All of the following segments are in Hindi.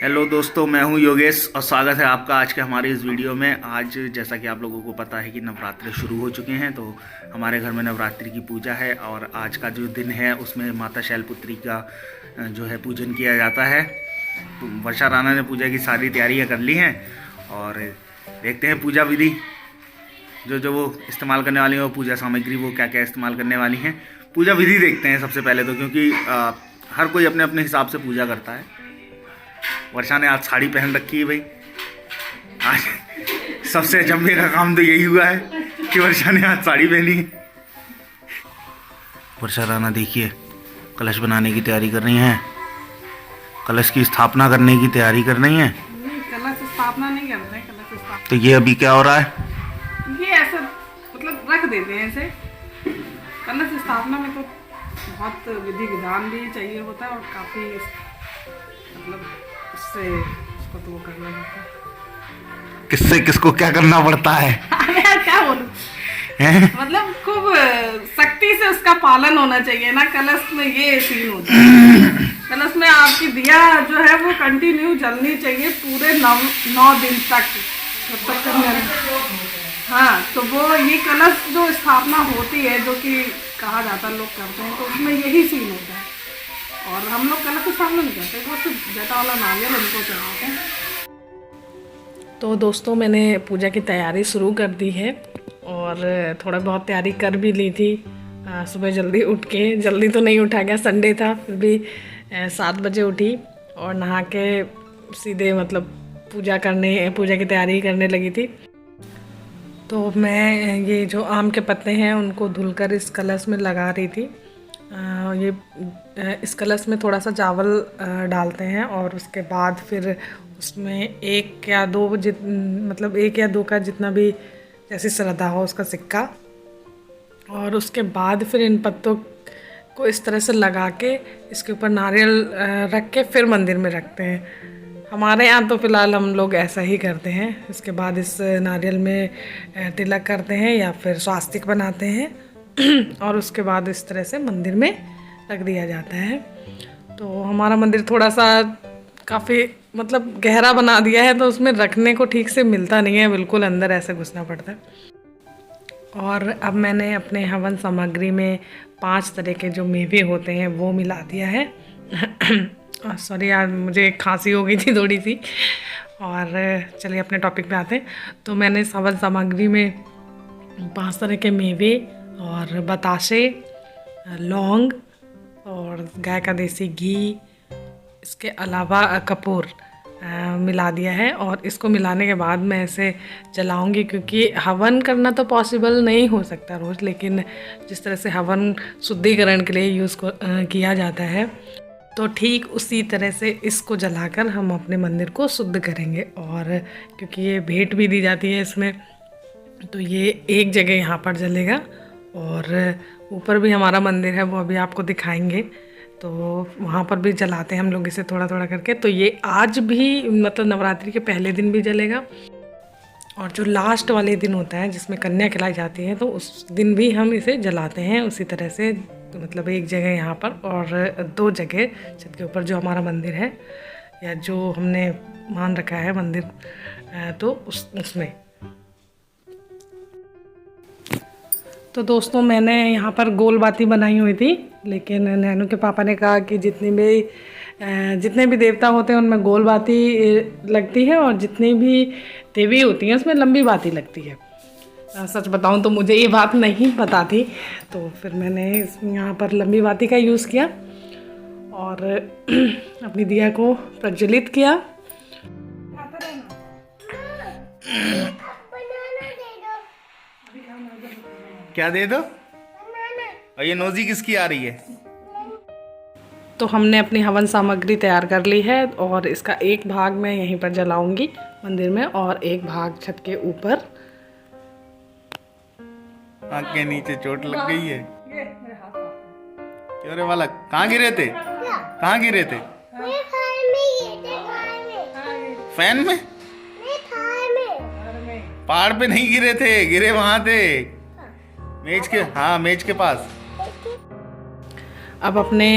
हेलो दोस्तों, मैं हूं योगेश और स्वागत है आपका आज के हमारे इस वीडियो में। आज जैसा कि आप लोगों को पता है कि नवरात्रि शुरू हो चुके हैं, तो हमारे घर में नवरात्रि की पूजा है और आज का जो दिन है उसमें माता शैलपुत्री का जो है पूजन किया जाता है। तो वर्षा राणा ने पूजा की सारी तैयारियां कर ली हैं और देखते हैं पूजा विधि जो वो इस्तेमाल करने वाली है, वो पूजा सामग्री वो क्या क्या इस्तेमाल करने वाली हैं। पूजा विधि देखते हैं सबसे पहले तो, क्योंकि हर कोई अपने अपने हिसाब से पूजा करता है। वर्षा ने आज साड़ी पहन रखी है भाई। आज सबसे अचंभे का काम तो यही हुआ है कि वर्षा ने आज साड़ी पहनी है। वर्षा राणा देखिए कलश बनाने की तैयारी कर रही हैं, कलश की स्थापना करने की तैयारी कर रही हैं। कलश स्थापना नहीं करते हैं, कलश स्थापना तो ये अभी क्या हो रहा है? ये ऐसा मतलब रख देते हैं ऐसे। कलश स्थापना में तो बहुत विधि विधान भी चाहिए होता है और काफ़ी मतलब उससे उसको तो वो करना पड़ता है। किससे किसको क्या करना पड़ता है? यार क्या बोलूं, मतलब खूब सख्ती से उसका पालन होना चाहिए ना। कलश में ये सीन होता है, कलश में आपकी दिया जो है वो कंटिन्यू जलनी चाहिए पूरे 9 दिन तक, जब तक हाँ। तो वो ये कलश जो स्थापना होती है, जो कि कहा जाता है लोग करते हैं, तो उसमें यही सीन होता है। और हम लोग कलश स्थापना नहीं करते, वो सिर्फ जटा वाला नारियल उनको चढ़ाते हैं। तो दोस्तों, मैंने पूजा की तैयारी शुरू कर दी है और थोड़ा बहुत तैयारी कर भी ली थी। सुबह जल्दी उठ के, जल्दी तो नहीं उठा गया, संडे था, फिर भी 7 बजे उठी और नहा के सीधे मतलब पूजा की तैयारी करने लगी थी। तो मैं ये जो आम के पत्ते हैं उनको धुलकर इस कलश में लगा रही थी। इस कलश में थोड़ा सा चावल डालते हैं और उसके बाद फिर उसमें 1 या 2 का जितना भी जैसी श्रद्धा हो उसका सिक्का, और उसके बाद फिर इन पत्तों को इस तरह से लगा के इसके ऊपर नारियल रख के फिर मंदिर में रखते हैं। हमारे यहाँ तो फ़िलहाल हम लोग ऐसा ही करते हैं। इसके बाद इस नारियल में तिलक करते हैं या फिर स्वास्तिक बनाते हैं और उसके बाद इस तरह से मंदिर में रख दिया जाता है। तो हमारा मंदिर थोड़ा सा काफ़ी मतलब गहरा बना दिया है, तो उसमें रखने को ठीक से मिलता नहीं है, बिल्कुल अंदर ऐसे घुसना पड़ता है। और अब मैंने अपने हवन सामग्री में 5 तरह के जो मेवे होते हैं वो मिला दिया है। सॉरी यार, मुझे खांसी हो गई थी थोड़ी सी। और चलिए अपने टॉपिक पे आते हैं। तो मैंने हवन सामग्री में 5 तरह के मेवे और बताशे, लौंग और गाय का देसी घी, इसके अलावा कपूर मिला दिया है। और इसको मिलाने के बाद मैं इसे जलाऊंगी, क्योंकि हवन करना तो पॉसिबल नहीं हो सकता रोज़, लेकिन जिस तरह से हवन शुद्धिकरण के लिए यूज़ किया जाता है, तो ठीक उसी तरह से इसको जलाकर हम अपने मंदिर को शुद्ध करेंगे। और क्योंकि ये भेंट भी दी जाती है इसमें, तो ये एक जगह यहाँ पर जलेगा और ऊपर भी हमारा मंदिर है, वो अभी आपको दिखाएंगे। तो वहाँ पर भी जलाते हैं हम लोग इसे थोड़ा थोड़ा करके। तो ये आज भी मतलब नवरात्रि के पहले दिन भी जलेगा, और जो लास्ट वाले दिन होता है जिसमें कन्या खिलाई जाती है, तो उस दिन भी हम इसे जलाते हैं उसी तरह से। तो मतलब एक जगह यहाँ पर और 2 जगह छत के ऊपर जो हमारा मंदिर है या जो हमने मान रखा है मंदिर, तो उसमें। तो दोस्तों, मैंने यहाँ पर गोल बाती बनाई हुई थी, लेकिन नैनू के पापा ने कहा कि जितने भी देवता होते हैं उनमें गोल बाती लगती है और जितनी भी देवी होती हैं उसमें लंबी बाती लगती है। सच बताऊं तो मुझे ये बात नहीं पता थी, तो फिर मैंने यहाँ पर लंबी बाती का यूज़ किया और अपनी दिया को प्रज्वलित किया। क्या दे दो? और ये नोजी किसकी आ रही है? तो हमने अपनी हवन सामग्री तैयार कर ली है और इसका एक भाग मैं यहीं पर जलाऊंगी मंदिर में और एक भाग छत के ऊपर। आँख के नीचे चोट लग गई है। क्यों रे बालक, कहाँ गिरे थे? कहाँ गिरे थे? फैन में? पहाड़ पे नहीं गिरे थे, गिरे वहां थे मेज के पास। अब अपने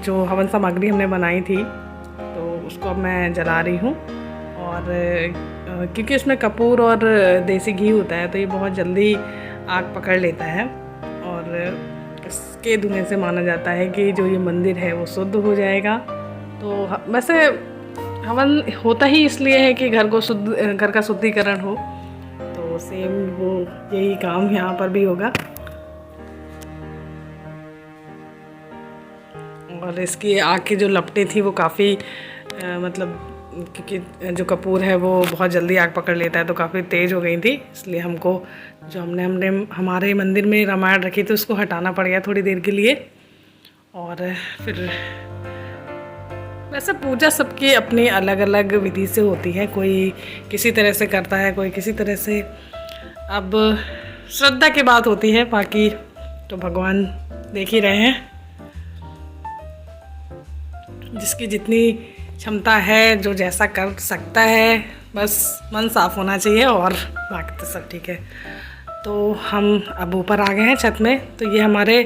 जो हवन सामग्री हमने बनाई थी तो उसको अब मैं जला रही हूँ। और क्योंकि इसमें कपूर और देसी घी होता है तो ये बहुत जल्दी आग पकड़ लेता है, और इसके धुएं से माना जाता है कि जो ये मंदिर है वो शुद्ध हो जाएगा। तो वैसे हवन होता ही इसलिए है कि घर का शुद्धिकरण हो, तो सेम वो यही काम यहाँ पर भी होगा। और इसकी आग की जो लपटें थी वो काफ़ी मतलब क्योंकि जो कपूर है वो बहुत जल्दी आग पकड़ लेता है तो काफ़ी तेज़ हो गई थी, इसलिए हमको जो हमने हमारे मंदिर में रामायण रखी थी उसको हटाना पड़ गया थोड़ी देर के लिए। और फिर वैसे पूजा सबकी अपनी अलग अलग विधि से होती है, कोई किसी तरह से करता है, कोई किसी तरह से। अब श्रद्धा की बात होती है, बाकी तो भगवान देख ही रहे हैं। जिसकी जितनी क्षमता है, जो जैसा कर सकता है, बस मन साफ होना चाहिए और बाकी तो सब ठीक है। तो हम अब ऊपर आ गए हैं छत में। तो ये हमारे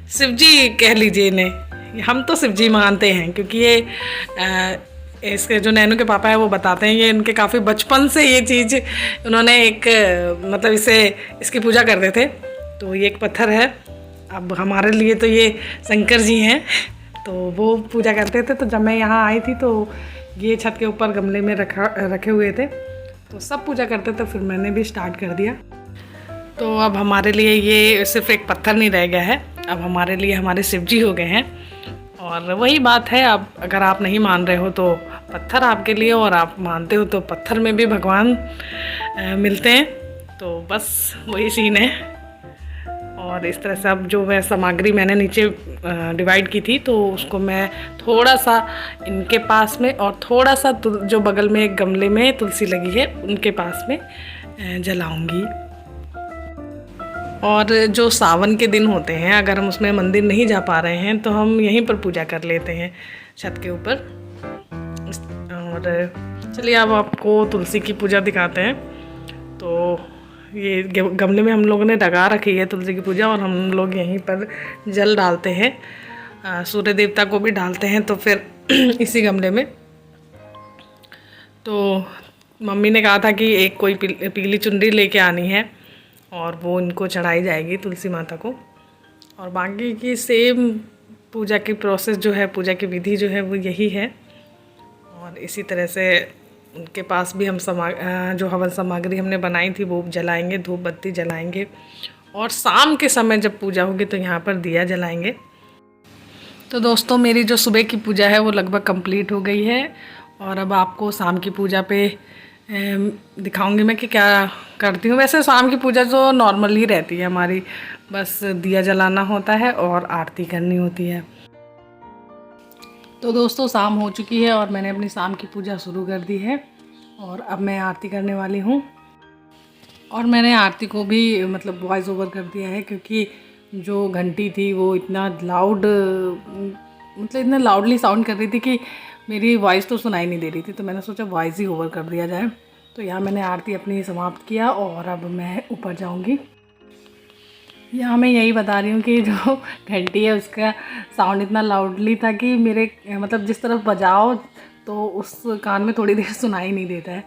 शिवजी कह लीजिए इन्हें, हम तो शिवजी मानते हैं क्योंकि ये इसके जो नैनू के पापा है वो बताते हैं ये इनके काफ़ी बचपन से ये चीज़ उन्होंने एक मतलब इसकी पूजा करते थे। तो ये एक पत्थर है, अब हमारे लिए तो ये शंकर जी हैं, तो वो पूजा करते थे। तो जब मैं यहाँ आई थी तो ये छत के ऊपर गमले में रखे हुए थे, तो सब पूजा करते थे, फिर मैंने भी स्टार्ट कर दिया। तो अब हमारे लिए ये सिर्फ एक पत्थर नहीं रह गया है, अब हमारे लिए हमारे शिवजी हो गए हैं। और वही बात है, अब अगर आप नहीं मान रहे हो तो पत्थर आपके लिए, और आप मानते हो तो पत्थर में भी भगवान मिलते हैं। तो बस वही सीन है। और इस तरह से अब जो वह सामग्री मैंने नीचे डिवाइड की थी तो उसको मैं थोड़ा सा इनके पास में और थोड़ा सा जो बगल में एक गमले में तुलसी लगी है उनके पास में जलाऊंगी। और जो सावन के दिन होते हैं, अगर हम उसमें मंदिर नहीं जा पा रहे हैं तो हम यहीं पर पूजा कर लेते हैं छत के ऊपर। और चलिए अब आपको तुलसी की पूजा दिखाते हैं। तो ये गमले में हम लोगों ने लगा रखी है तुलसी की पूजा, और हम लोग यहीं पर जल डालते हैं, सूर्य देवता को भी डालते हैं, तो फिर इसी गमले में। तो मम्मी ने कहा था कि एक कोई पीली चुनरी लेके आनी है और वो इनको चढ़ाई जाएगी तुलसी माता को। और बाकी की सेम पूजा की प्रोसेस जो है, पूजा की विधि जो है वो यही है। और इसी तरह से उनके पास भी हम जो हवन सामग्री हमने बनाई थी वो जलाएंगे, धूप बत्ती जलाएंगे, और शाम के समय जब पूजा होगी तो यहाँ पर दिया जलाएंगे। तो दोस्तों मेरी जो सुबह की पूजा है वो लगभग कंप्लीट हो गई है, और अब आपको शाम की पूजा पे दिखाऊंगी मैं कि क्या करती हूँ। वैसे शाम की पूजा तो नॉर्मल ही रहती है हमारी, बस दिया जलाना होता है और आरती करनी होती है। तो दोस्तों शाम हो चुकी है और मैंने अपनी शाम की पूजा शुरू कर दी है, और अब मैं आरती करने वाली हूँ। और मैंने आरती को भी मतलब वॉइस ओवर कर दिया है, क्योंकि जो घंटी थी वो इतना लाउड मतलब इतना लाउडली साउंड कर रही थी कि मेरी वॉइस तो सुनाई नहीं दे रही थी, तो मैंने सोचा वॉइस ही ओवर कर दिया जाए। तो यहाँ मैंने आरती अपनी समाप्त किया और अब मैं ऊपर जाऊँगी। यहाँ मैं यही बता रही हूँ कि जो घंटी है उसका साउंड इतना लाउडली था कि मेरे मतलब जिस तरफ बजाओ तो उस कान में थोड़ी देर सुनाई नहीं देता है।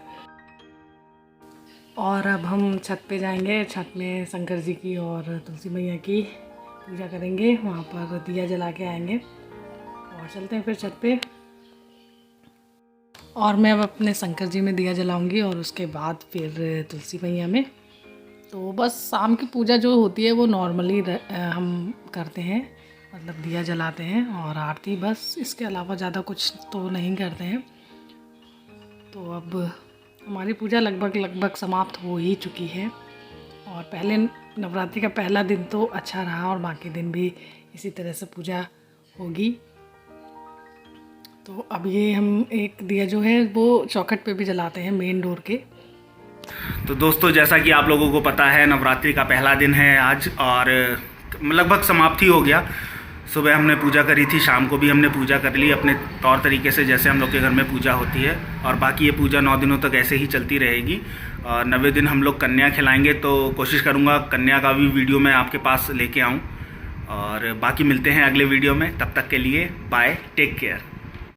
और अब हम छत पे जाएंगे, छत में शंकर जी की और तुलसी मैया की पूजा करेंगे, वहाँ पर दिया जला के आएंगे और चलते हैं फिर छत पे। और मैं अब अपने शंकर जी में दिया जलाऊंगी और उसके बाद फिर तुलसी मैया में। तो बस शाम की पूजा जो होती है वो नॉर्मली हम करते हैं, मतलब दिया जलाते हैं और आरती, बस इसके अलावा ज़्यादा कुछ तो नहीं करते हैं। तो अब हमारी पूजा लगभग समाप्त हो ही चुकी है, और पहले नवरात्रि का पहला दिन तो अच्छा रहा और बाकी दिन भी इसी तरह से पूजा होगी। तो अब ये हम एक दिया जो है वो चौखट पे भी जलाते हैं, मेन डोर के। तो दोस्तों जैसा कि आप लोगों को पता है नवरात्रि का पहला दिन है आज, और लगभग समाप्ति हो गया। सुबह हमने पूजा करी थी, शाम को भी हमने पूजा कर ली अपने तौर तरीके से जैसे हम लोग के घर में पूजा होती है, और बाकी ये पूजा 9 दिनों तक ऐसे ही चलती रहेगी। और 90 दिन हम लोग कन्या खिलाएंगे, तो कोशिश करूँगा कन्या का भी वीडियो मैं आपके पास लेके आऊँ। और बाकी मिलते हैं अगले वीडियो में, तब तक के लिए बाय, टेक केयर।